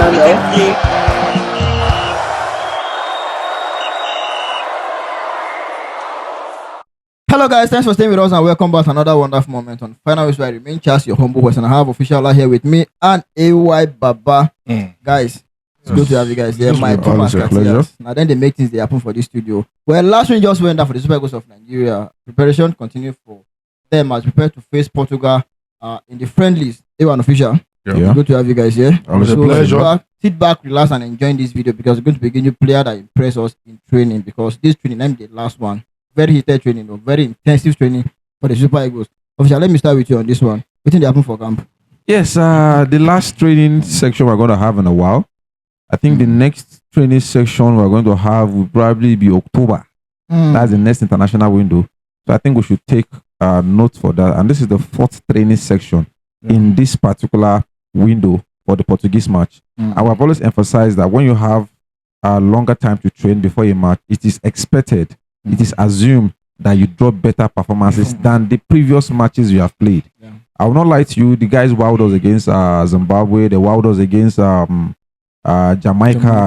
channel. Hello guys, thanks for staying with us and welcome back to another wonderful moment on Final Whisper. I remain Charles, your humble host, and I have official here with me and AY Baba. Guys, it's good to have you guys here. My two masketeers. Now then they make things they happen for this studio. Well, last week just went down for the Super Eagles of Nigeria. Preparation continue for them as prepare to face Portugal in the friendlies. A1 official. Yeah. Good to have you guys here. Always a pleasure. Sit back, relax, and enjoy this video because we're going to begin new player that impress us in training because this training, I'm the last one. Very heated training, very intensive training for the Super Eagles. Official, let me start with you on this one. What did happen for camp? Yes, the last training section we're going to have in a while. I think the next training section we're going to have will probably be October. That's the next international window. So I think we should take note for that. And this is the fourth training section in this particular window for the Portuguese match. I will always emphasize that when you have a longer time to train before a match, it is expected, it is assumed that you drop better performances than the previous matches you have played. I will not lie to you, the guys wowed us against Zimbabwe, they wowed us against Jamaica,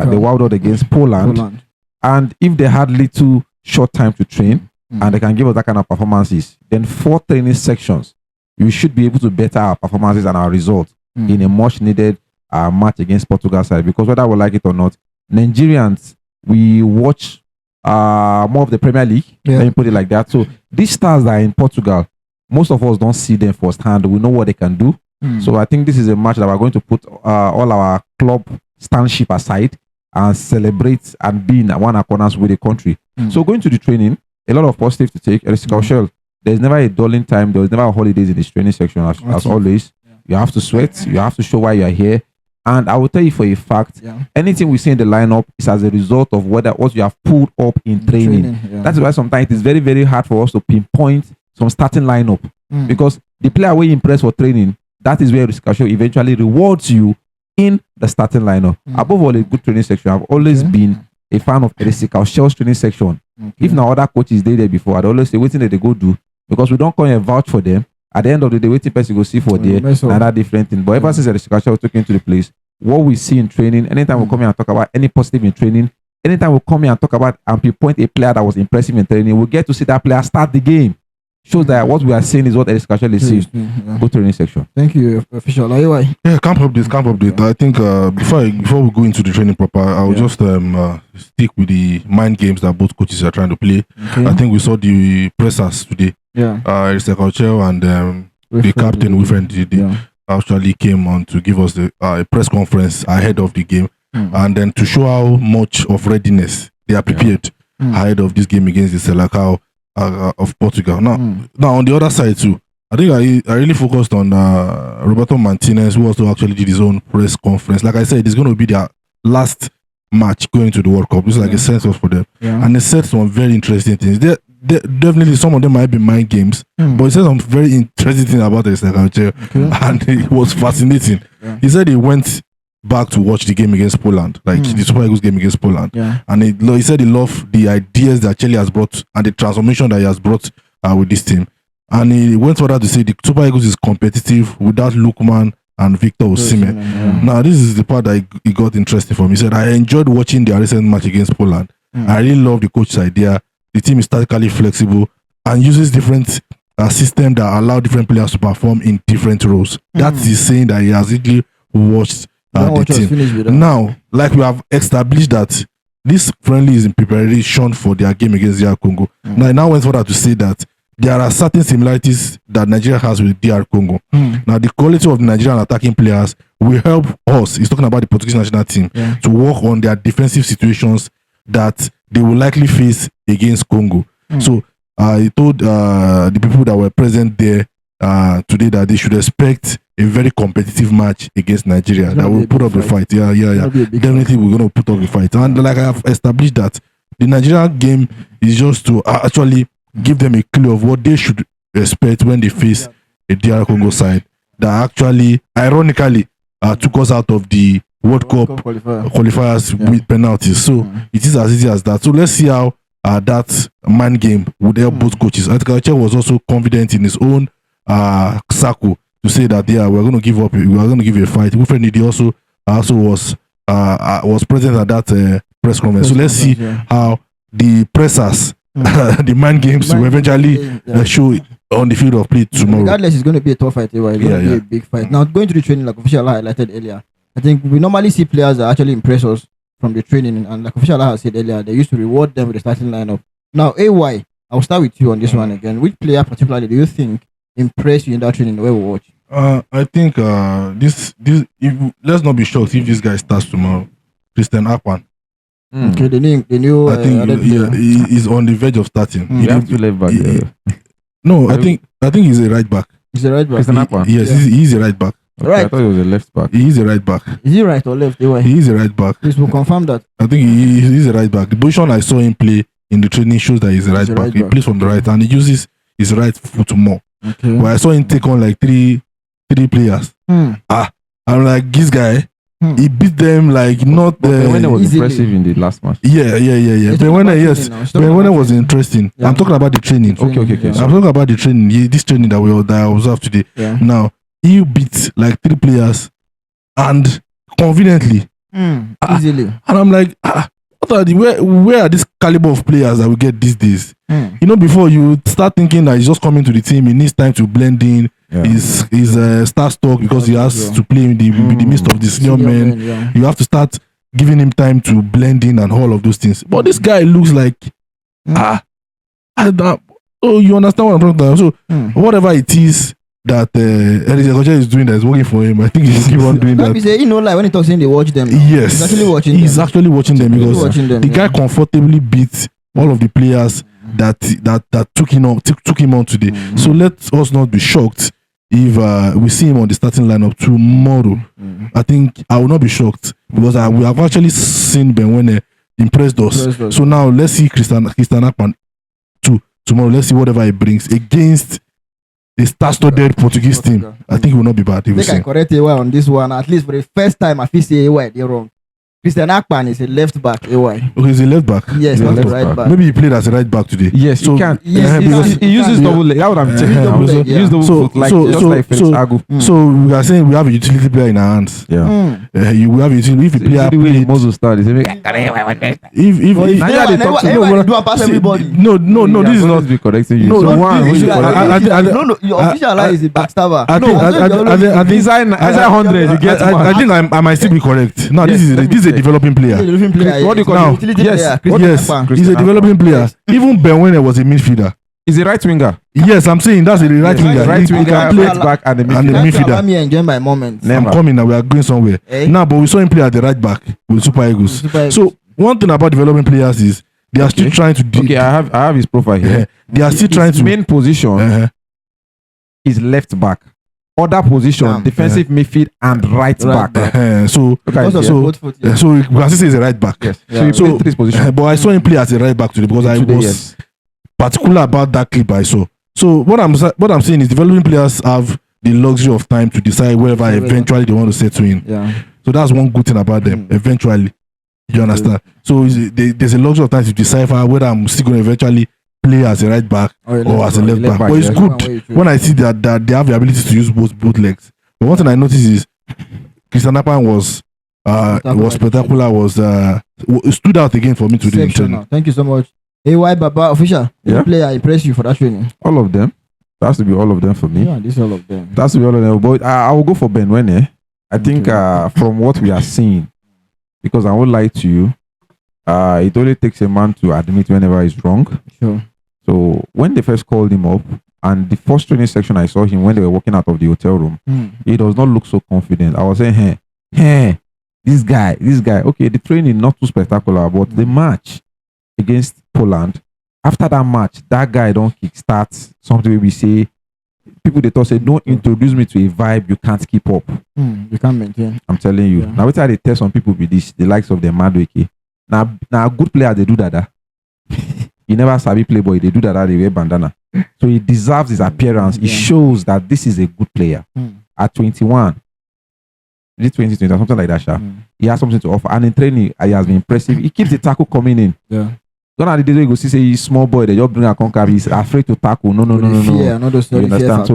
they wowed us against Poland. And if they had little short time to train and they can give us that kind of performances, then 4 training sections, we should be able to better our performances and our results in a much needed match against Portugal side. Because whether we like it or not, Nigerians, we watch more of the Premier League. Let me put it like that. So these stars that are in Portugal, most of us don't see them firsthand. We know what they can do. So I think this is a match that we're going to put all our club standship aside and celebrate and be in one accordance with the country. So going to the training, a lot of positive to take. Chelle, there's never a dulling time. There's never holidays in this training section as always. You have to sweat. You have to show why you are here. And I will tell you for a fact, anything we see in the lineup is as a result of what you have pulled up in training. That's why sometimes it is very, very hard for us to pinpoint some starting lineup. Because the player we impress for training, that is where Chelle eventually rewards you in the starting lineup. Above all, a good training section. I've always been a fan of Chelle's training section. If now other coaches did there before, I'd always say, waiting that they go do, because we don't come and vouch for them. At the end of the day, waiting person go see for there, another different thing. But ever since Chelle took into the place, what we see in training, anytime we come here and talk about any positive in training, anytime we come here and talk about and pinpoint a player that was impressive in training, we get to see that player start the game. Shows that what we are saying is what Chelle is saying. Go training section. Thank you, official. Yeah, camp update. I think before we go into the training proper, I'll just stick with the mind games that both coaches are trying to play. I think we saw the pressers today. Chelle and the captain Wilfred actually came on to give us the press conference ahead of the game, and then to show how much of readiness they are prepared ahead of this game against the Selecao of Portugal. Now on the other side too, I think I really focused on Roberto Martinez, who also actually did his own press conference. Like I said, it's going to be their last match going to the World Cup. It's like a sense of for them, and they said some very interesting things. Definitely some of them might be mind games, but he said some very interesting things about this and it was fascinating. He said he went back to watch the game against Poland, like the Super Eagles game against Poland, and he said he loved the ideas that Chelle has brought and the transformation that he has brought with this team. And he went further to say the Super Eagles is competitive without Lookman and Victor Osimhen. Now this is the part that he got interesting for me. He said, I enjoyed watching their recent match against Poland. I really love the coach's idea. The team is tactically flexible and uses different systems that allow different players to perform in different roles. That is saying that he has really watched the team. Now, like we have established that this friendly is in preparation for their game against DR Congo. Now, I now went further to say that there are certain similarities that Nigeria has with DR Congo. Now, the quality of the Nigerian attacking players will help us, he's talking about the Portuguese national team, to work on their defensive situations that they will likely face against Congo. So he told the people that were present there today that they should expect a very competitive match against Nigeria. That will put up the fight. Definitely we're going to put up the fight. And like I have established that the Nigerian game is just to actually give them a clue of what they should expect when they face a DR Congo side that actually, ironically, took us out of the World Cup qualifiers with penalties. So it is as easy as that. So let's see how that mind game would help both coaches. I think Chelle was also confident in his own circle to say that we're going to give up, we are going to give you a fight. Wilfred Ndidi also was was present at that press conference. So let's see how the pressers, the mind games will eventually show on the field of play tomorrow. Regardless, it's going to be a tough fight. It's going to be a big fight. Now, going to the training, like Official highlighted earlier, I think we normally see players that actually impress us from the training, and like Official has said earlier, they used to reward them with the starting lineup. Now, AY, I'll start with you on this one again. Which player particularly do you think impressed you in that training the way we watch? I think this let's not be shocked if this guy starts tomorrow. Christian Akpan. Okay, the new. I think he's on the verge of starting. He has to left back. No, I think he's a right back. He's a right back. Christian Akpan. Yes, he's a right back. Okay, Right. I thought he was a left back. He's a right back. Is he right or left? AY? He's a right back. Please, we'll confirm that. I think he's a right back. The position I saw him play in the training shows that he's a right back. He plays from the right and he uses his right foot more. Okay. But I saw him take on like three players. I'm like, this guy, he beat them like not. When it was easily. impressive in the last match. Yeah. But when it was interesting. Yeah. I'm talking about the training. Okay. I'm talking about the training. This training that I observed today. Yeah. Now he beat like 3 players and conveniently. Easily. And I'm like, where are this caliber of players that we get these days? You know, before you start thinking that he's just coming to the team, he needs time to blend in. Yeah. He's star stock because he has to play in the midst of the senior men. Yeah. You have to start giving him time to blend in and all of those things. But this guy looks like you understand what I'm talking about. So whatever it is that Eric Koche is doing that is working for him, I think he's keep on doing that. You know, like when he talks in, they watch them. Yes, he's actually watching. He's them. actually watching them because the guy comfortably beat all of the players that took him on today. So let us not be shocked if we see him on the starting lineup tomorrow. I think I will not be shocked because we have actually seen Benwene impressed us. So now let's see Christian Akpan tomorrow. Let's see whatever he brings against a star-studded Portuguese team. I think it will not be bad. I think I correct AY on this one. At least for the first time, I feel say AY they're wrong. Christian Akpan is a left back. AY. Okay, he's a left back. Yes, not a right back. Maybe he played as a right back today. Yes, so, he can. Yes, he uses double leg. That's what I'm checking. He uses double foot, like Felix Agu. So we are saying we have a utility player in our hands. Yeah. We have a utility. If the player plays, Moses start. If do pass everybody. No. This is not be correcting you. No, So No, your official line is a backstabber. I think inside 100 you get one. I think I might still be correct. Now this is a developing player. What do you call Now, it? Yes, he's a developing player. Even Benwene was a midfielder. He's a right winger. Yes, I'm saying that's a right winger. Right He winger, can play right back, and the and the midfielder. midfielder. Me enjoying my moments. Never. I'm coming now. We are going somewhere. Now, but we saw him play at the right back with Super Eagles. So one thing about developing players is they are still trying to. Okay, I have his profile here. They are still trying to. Main position is left back. Other position, defensive midfield and right back. So we can still say he's a right back. Yes. So he plays 3 positions. But I saw him play as a right back today because I was particular about that clip I saw. So what I'm saying is developing players have the luxury of time to decide wherever eventually they want to settle in. Yeah. So that's one good thing about them. Eventually, you understand. So there's a luxury of time to decipher whether I'm still going to eventually play as a right back or as a left back. But it's good when I see that they have the ability to use both legs. But one thing I noticed is Christian Akpan was spectacular. Stood out again for me today in training. Thank you so much. AY Baba official. What player impressed you for that training? All of them. That has to be all of them for me. Yeah, this is all of them. That has to be all of them. But I will go for Benwene. I think from what we are seeing, because I won't lie to you, it only takes a man to admit whenever he's wrong. Sure. So when they first called him up, and the first training section I saw him when they were walking out of the hotel room, he does not look so confident. I was saying, hey, this guy. Okay, the training not too spectacular, but the match against Poland, after that match, that guy don't kickstart something we say. People they thought say, don't introduce me to a vibe you can't keep up. You can't maintain. I'm telling you. Now, what they tell some people with this, the likes of the Madueke. Now a good player they do that. He never sabi playboy, they do that they wear bandana. So he deserves his appearance. It shows that this is a good player. At 21, is it 2020 or something like that, he has something to offer. And in training, he has been impressive. He keeps the tackle coming in. Yeah. Gone are the days where you go see say he's small boy, they just bring a conquer. He's afraid to tackle. No. Yeah, no, those You understand? So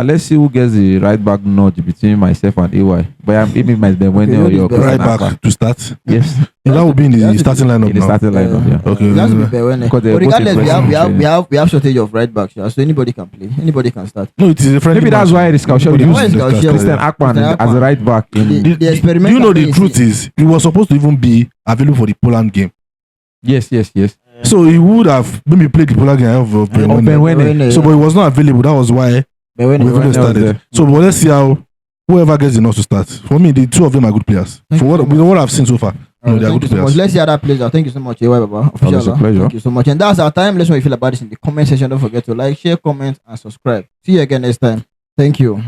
let's see who gets the right back nudge between myself and AY. But it might be when or your right back to start. Yes. That would be in the starting lineup. In the starting lineup, yeah. Okay. It has to be Bewene. Because But regardless, we have shortage of right backs, so anybody can play. Anybody can start. No, it is a friendly. Maybe that's why the scout Why is used Scout Christian Akpan as a right back. The experiment. You know the truth is he was supposed to even be available for the Poland game. Yes. So he would have maybe played the Poland game of Bewene. So but he was not available. That was why we even started. So but let's see how whoever gets enough to start. For me, the two of them are good players. For what I've seen so far. No, they are good players. Let's see other players. Thank you so much, AY Baba. Always a pleasure. Thank you so much. And that's our time. Let's know how you feel about this in the comment section. Don't forget to like, share, comment, and subscribe. See you again next time. Thank you.